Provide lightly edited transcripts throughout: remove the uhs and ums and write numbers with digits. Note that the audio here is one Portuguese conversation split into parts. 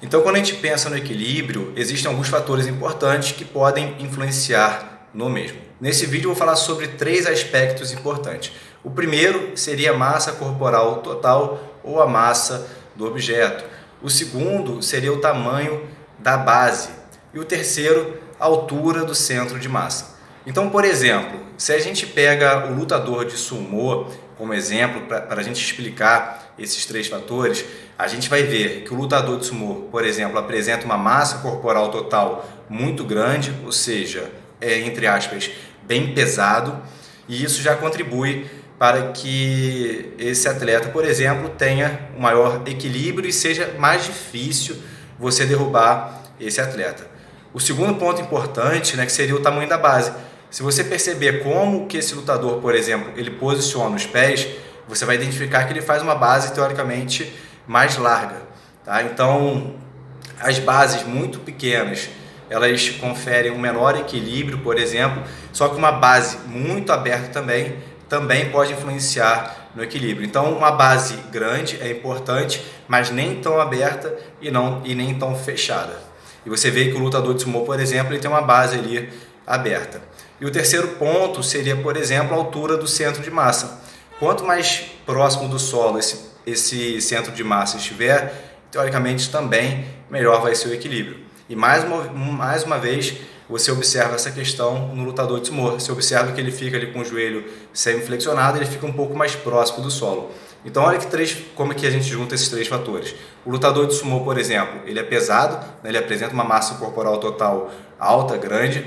Então, quando a gente pensa no equilíbrio, existem alguns fatores importantes que podem influenciar no mesmo. Nesse vídeo eu vou falar sobre 3 aspectos importantes. O primeiro seria a massa corporal total ou a massa do objeto. O segundo seria o tamanho da base. E o terceiro, a altura do centro de massa. Então, por exemplo, se a gente pega o lutador de sumô como exemplo, para a gente explicar esses 3 fatores, a gente vai ver que o lutador de sumô, por exemplo, apresenta uma massa corporal total muito grande, ou seja, entre aspas, bem pesado, e isso já contribui para que esse atleta, por exemplo, tenha um maior equilíbrio e seja mais difícil você derrubar esse atleta. O segundo ponto importante, que seria o tamanho da base. Se você perceber como que esse lutador, por exemplo, ele posiciona os pés, você vai identificar que ele faz uma base teoricamente mais larga. Tá? Então, as bases muito pequenas, elas conferem um menor equilíbrio, por exemplo, só que uma base muito aberta também pode influenciar no equilíbrio. Então, uma base grande é importante, mas nem tão aberta e nem tão fechada. E você vê que o lutador de sumô, por exemplo, ele tem uma base ali aberta. E o terceiro ponto seria, por exemplo, a altura do centro de massa. Quanto mais próximo do solo esse centro de massa estiver, teoricamente também melhor vai ser o equilíbrio. E mais uma vez, você observa essa questão no lutador de sumô. Você observa que ele fica ali com o joelho semi-flexionado, ele fica um pouco mais próximo do solo. Então, olha como é que a gente junta esses 3 fatores. O lutador de sumô, por exemplo, ele é pesado, ele apresenta uma massa corporal total alta, grande.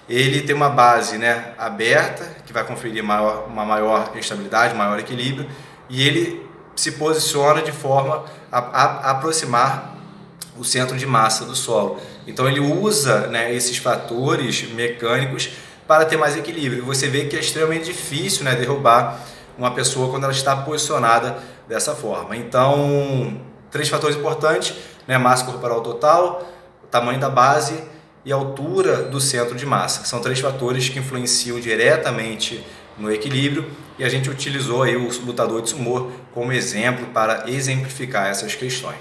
Ele tem uma base aberta, que vai conferir uma maior estabilidade, maior equilíbrio, e ele se posiciona de forma a aproximar o centro de massa do solo. Então ele usa esses fatores mecânicos para ter mais equilíbrio. Você vê que é extremamente difícil derrubar uma pessoa quando ela está posicionada dessa forma. Então, 3 fatores importantes, massa corporal total, tamanho da base e a altura do centro de massa. São 3 fatores que influenciam diretamente no equilíbrio e a gente utilizou aí o lutador de sumô como exemplo para exemplificar essas questões.